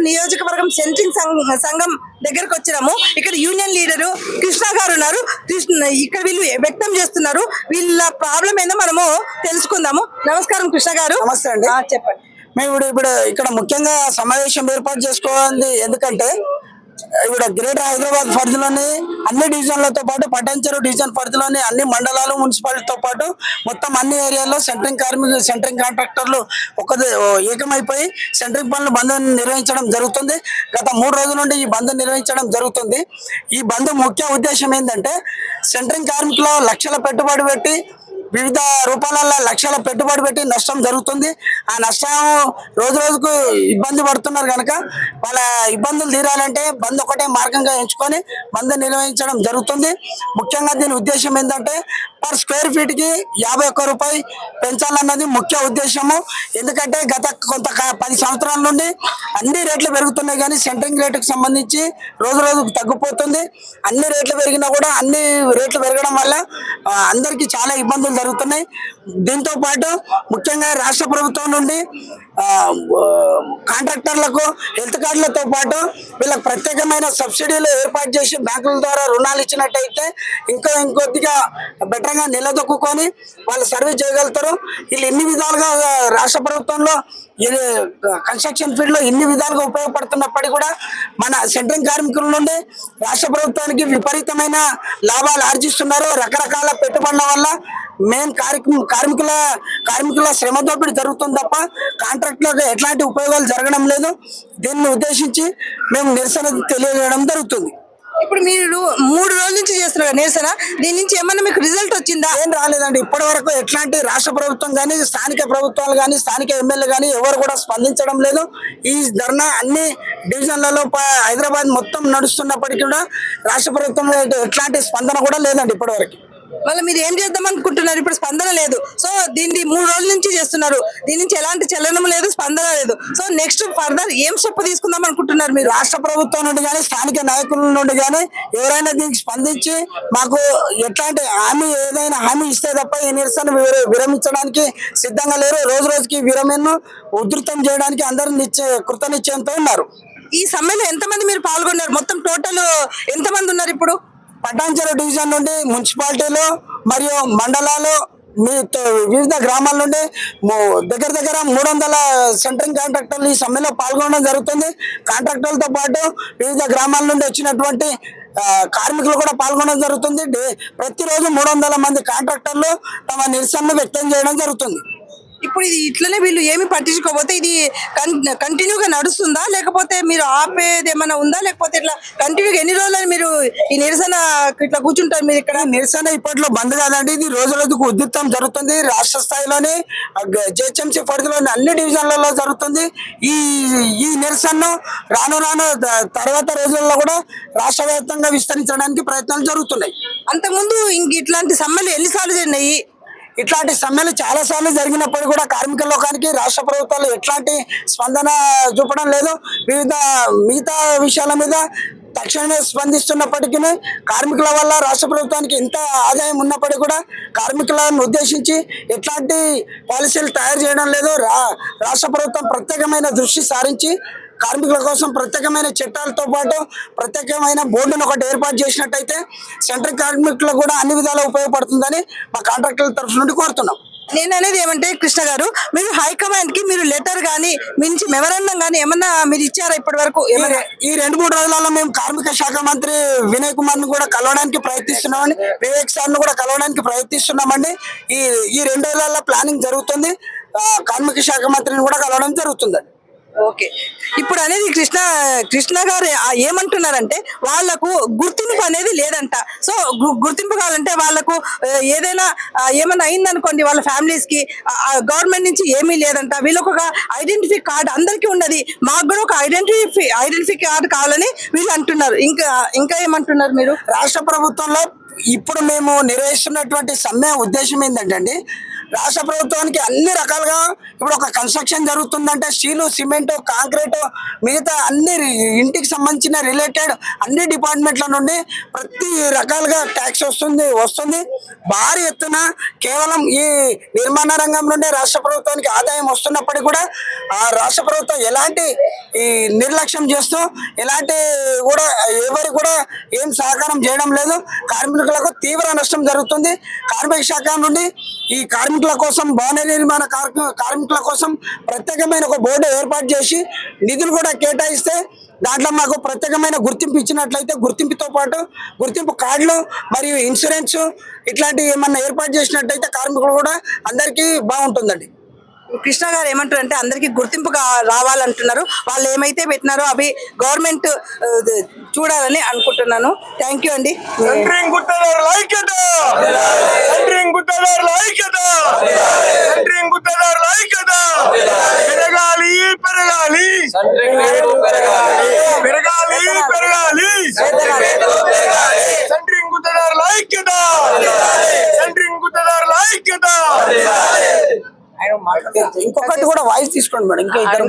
నియోజకవర్గం సెంట్రింగ్ సంఘం దగ్గరకు వచ్చినాము. ఇక్కడ యూనియన్ లీడరు కృష్ణ గారు ఉన్నారు. ఇక్కడ వీళ్ళు వ్యక్తం చేస్తున్నారు. వీళ్ళ ప్రాబ్లం ఏందో మనము తెలుసుకుందాము. నమస్కారం కృష్ణ గారు. నమస్తే అండి. చెప్పండి. మేము ఇప్పుడు ఇక్కడ ముఖ్యంగా సమావేశం ఏర్పాటు చేసుకోవాలి. ఎందుకంటే ఇప్పుడు గ్రేటర్ హైదరాబాద్ పరిధిలోని అన్ని డివిజన్లతో పాటు పటాన్చెరు డివిజన్ పరిధిలోని అన్ని మండలాలు మున్సిపాలిటీతో పాటు మొత్తం అన్ని ఏరియాల్లో సెంట్రింగ్ కాంట్రాక్టర్లు ఏకమైపోయి సెంట్రింగ్ పనులు బంద్ నిర్వహించడం జరుగుతుంది. గత 3 రోజుల నుండి ఈ బంద్ నిర్వహించడం జరుగుతుంది. ఈ బంద్ ముఖ్య ఉద్దేశం ఏంటంటే సెంట్రింగ్ కార్మికులు లక్షల పెట్టుబడి పెట్టి వివిధ రూపాలలో లక్షల పెట్టుబడి పెట్టి నష్టం జరుగుతుంది. ఆ నష్టం రోజు రోజుకు ఇబ్బంది పడుతున్నారు కనుక వాళ్ళ ఇబ్బందులు తీరాలంటే బంద్ ఒకటే మార్గంగా ఎంచుకొని బంద్ నిర్వహించడం జరుగుతుంది. ముఖ్యంగా దీని ఉద్దేశం ఏంటంటే పర్ స్క్వేర్ ఫీట్ కి 51 రూపాయి పెంచాలన్నది ముఖ్య ఉద్దేశము. ఎందుకంటే గత 10 సంవత్సరాల నుండి అన్ని రేట్లు పెరుగుతున్నాయి కానీ సెంట్రింగ్ రేటుకు సంబంధించి రోజు రోజుకు తగ్గిపోతుంది. అన్ని రేట్లు పెరిగినా కూడా అన్ని రేట్లు పెరగడం వల్ల అందరికీ చాలా ఇబ్బందులు జరుగుతున్నాయి. దీంతో పాటు ముఖ్యంగా రాష్ట్ర ప్రభుత్వం నుండి కాంట్రాక్టర్లకు హెల్త్ కార్డులతో పాటు వీళ్ళకి ప్రత్యేకమైన సబ్సిడీలు ఏర్పాటు చేసి బ్యాంకుల ద్వారా రుణాలు ఇచ్చినట్టయితే ఇంకొద్దిగా బెటర్గా నిలదొక్కుని వాళ్ళు సర్వీస్ చేయగలుగుతారు. వీళ్ళు ఇన్ని విధాలుగా రాష్ట్ర ప్రభుత్వంలో కన్స్ట్రక్షన్ ఫీల్డ్ లో ఇన్ని విధాలుగా ఉపయోగపడుతున్నప్పటికీ కూడా మన సెంట్రింగ్ కార్మికుల నుండి రాష్ట్ర ప్రభుత్వానికి విపరీతమైన లాభాలు ఆర్జిస్తున్నారు. రకరకాల పెట్టుబడుల వల్ల మెయిన్ కార్మికుల శ్రమ దోపిడీ జరుగుతుంది తప్ప కాంట్రాక్టులకు ఎట్లాంటి ఉపయోగాలు జరగడం లేదు. దీన్ని ఉద్దేశించి మేము నిరసన తెలియజేయడం జరుగుతుంది. ఇప్పుడు మీరు 3 రోజుల నుంచి చేస్తున్నారు నిరసన. దీని నుంచి ఏమన్నా మీకు రిజల్ట్ వచ్చిందా? ఏం రాలేదండి. ఇప్పటి వరకు ఎట్లాంటి రాష్ట్ర ప్రభుత్వం కానీ స్థానిక ప్రభుత్వాలు కానీ స్థానిక ఎమ్మెల్యే కానీ ఎవరు కూడా స్పందించడం లేదు. ఈ ధర్నా అన్ని డివిజన్లలో హైదరాబాద్ మొత్తం నడుస్తున్నప్పటికీ కూడా రాష్ట్ర ప్రభుత్వం ఎట్లాంటి స్పందన కూడా లేదండి ఇప్పటి వరకు. మళ్ళీ మీరు ఏం చేద్దాం అనుకుంటున్నారు? ఇప్పుడు స్పందన లేదు. సో దీన్ని 3 రోజుల నుంచి చేస్తున్నారు. దీని నుంచి ఎలాంటి చలనం లేదు, స్పందన లేదు. సో నెక్స్ట్ ఫర్దర్ ఏం స్టెప్ తీసుకుందాం అనుకుంటున్నారు మీరు? రాష్ట్ర ప్రభుత్వం నుండి కానీ స్థానిక నాయకుల నుండి కానీ ఎవరైనా దీనికి స్పందించి మాకు ఎట్లాంటి ఏదైనా హామీ ఇస్తే తప్ప ఈ నిరసన విరమించడానికి సిద్ధంగా లేరు. రోజు రోజుకి విరమణను ఉధృతం చేయడానికి అందరూ కృతనిశ్చయంతో ఉన్నారు. ఈ సమ్మెలో ఎంతమంది మీరు పాల్గొన్నారు? మొత్తం టోటల్ ఎంతమంది ఉన్నారు ఇప్పుడు? పటాన్చెరు డివిజన్ నుండి మున్సిపాలిటీలు మరియు మండలాలు వివిధ గ్రామాల నుండి దగ్గర 300 సెంట్రింగ్ కాంట్రాక్టర్లు ఈ సమ్మెలో పాల్గొనడం జరుగుతుంది. కాంట్రాక్టర్లతో పాటు వివిధ గ్రామాల నుండి వచ్చినటువంటి కార్మికులు కూడా పాల్గొనడం జరుగుతుంది. ప్రతిరోజు 300 మంది కాంట్రాక్టర్లు తమ నిరసనను వ్యక్తం చేయడం జరుగుతుంది. ఇప్పుడు ఇది ఇట్లనే వీళ్ళు ఏమి పట్టించుకోకపోతే ఇది కంటిన్యూగా నడుస్తుందా, లేకపోతే మీరు ఆపేది ఏమైనా ఉందా, లేకపోతే ఇట్లా కంటిన్యూగా ఎన్ని రోజులని మీరు ఈ నిరసన ఇట్లా కూర్చుంటారు? మీరు ఇక్కడ నిరసన ఇప్పట్లో బంద్ కాదండి. ఇది రోజు రోజుకు ఉధృతం జరుగుతుంది. రాష్ట్ర స్థాయిలోని జిహెచ్ఎంసీ పరిధిలోని అన్ని డివిజన్లలో జరుగుతుంది. ఈ నిరసనను రాను తర్వాత రోజుల్లో కూడా రాష్ట్ర వ్యాప్తంగా విస్తరించడానికి ప్రయత్నాలు జరుగుతున్నాయి. అంతకుముందు ఇంక ఇట్లాంటి సమ్మెలు ఎన్నిసార్లు జరిగినాయి? ఇట్లాంటి సమ్మెలు చాలా సార్లు జరిగినప్పుడు కూడా కార్మిక లోకానికి రాష్ట్ర ప్రభుత్వాలు ఎట్లాంటి స్పందన చూపడం లేదు. మిగతా విషయాల మీద తక్షణమే స్పందిస్తున్నప్పటికీ కార్మికుల వల్ల రాష్ట్ర ప్రభుత్వానికి ఎంత ఆదాయం ఉన్నప్పటికీ కూడా కార్మికులను ఉద్దేశించి ఎట్లాంటి పాలసీలు తయారు చేయడం లేదు. రాష్ట్ర ప్రభుత్వం ప్రత్యేకమైన దృష్టి సారించి కార్మికుల కోసం ప్రత్యేకమైన చట్టాలతో పాటు ప్రత్యేకమైన బోర్డును ఒకటి ఏర్పాటు చేసినట్టయితే సెంట్రల్ కార్మికులకు కూడా అన్ని విధాలా ఉపయోగపడుతుందని మా కాంట్రాక్టర్ల తరఫు నుండి కోరుతున్నాం. నేను అనేది ఏమంటే కృష్ణ గారు, మీరు హైకమాండ్ కి మీరు లెటర్ కానీ మించి మెమరాండం కానీ ఏమన్నా మీరు ఇచ్చారా ఇప్పటి వరకు? ఈ 2-3 రోజులలో మేము కార్మిక శాఖ మంత్రి వినయ్ కుమార్ ను కూడా కలవడానికి ప్రయత్నిస్తున్నామండి. వివేక్ సార్ ను కూడా కలవడానికి ప్రయత్నిస్తున్నామండి. ఈ 2 రోజులలో ప్లానింగ్ జరుగుతుంది. కార్మిక శాఖ మంత్రిని కూడా కలవడం జరుగుతుందండి. ఓకే. ఇప్పుడు అనేది కృష్ణ గారు ఏమంటున్నారంటే వాళ్ళకు గుర్తింపు అనేది లేదంట. సో గుర్తింపు కావాలంటే వాళ్ళకు ఏమైనా అయిందనుకోండి వాళ్ళ ఫ్యామిలీస్ కి గవర్నమెంట్ నుంచి ఏమీ లేదంట. వీళ్ళకు ఒక ఐడెంటిఫై కార్డు అందరికీ ఉన్నది, మాకు కూడా ఒక ఐడెంటిఫై కార్డు కావాలని వీళ్ళు అంటున్నారు. ఇంకా ఏమంటున్నారు మీరు? రాష్ట్ర ప్రభుత్వంలో ఇప్పుడు మేము నిర్వహిస్తున్నటువంటి సమ్మె ఉద్దేశం ఏంటంటే రాష్ట్ర ప్రభుత్వానికి అన్ని రకాలుగా ఇప్పుడు ఒక కన్స్ట్రక్షన్ జరుగుతుందంటే స్టీలు, సిమెంట్, కాంక్రీట్, మిగతా అన్ని ఇంటికి సంబంధించిన రిలేటెడ్ అన్ని డిపార్ట్మెంట్ల నుండి ప్రతి రకాలుగా ట్యాక్స్ వస్తుంది భారీ ఎత్తున. కేవలం ఈ నిర్మాణ రంగం నుండి రాష్ట్ర ప్రభుత్వానికి ఆదాయం వస్తున్నప్పటికీ కూడా ఆ రాష్ట్ర ప్రభుత్వం ఎలాంటి ఈ నిర్లక్ష్యం చేస్తూ ఎలాంటి కూడా ఎవరికి కూడా ఏం సహకారం చేయడం లేదు. కార్మికులకు తీవ్ర నష్టం జరుగుతుంది. కార్మిక శాఖ నుండి ఈ కార్మికుల కోసం, భవన నిర్మాణ కార్మికుల కోసం ప్రత్యేకమైన ఒక బోర్డు ఏర్పాటు చేసి నిధులు కూడా కేటాయిస్తే దాంట్లో మాకు ప్రత్యేకమైన గుర్తింపు ఇచ్చినట్లయితే గుర్తింపుతో పాటు గుర్తింపు కార్డులు మరియు ఇన్సూరెన్స్ ఇట్లాంటివి ఏమన్నా ఏర్పాటు చేసినట్టయితే కార్మికులు కూడా అందరికీ బాగుంటుందండి. కృష్ణ గారు ఏమంటారు అంటే అందరికి గుర్తింపు రావాలంటున్నారు. వాళ్ళు ఏమైతే పెట్టినారో అవి గవర్నమెంట్ చూడాలని అనుకుంటున్నాను. థ్యాంక్ యూ అండి. సెంట్రింగ్ గుత్తదారుల ఐక్యత, సెంట్రింగ్ గుత్తదారుల ఐక్యత, సెంట్రింగ్ గుత్తదారుల ఐక్యత. పెరగాలి పెరగాలి పెరగాలి పెరగాలి సెంట్రింగ్ గుత్తదారుల ఐక్యత, సెంట్రింగ్ గుత్తదారుల ఐక్యత. ఇంకొకటి కూడా వాయిస్ తీసుకోండి మేడం. ఇంకా ఇద్దరు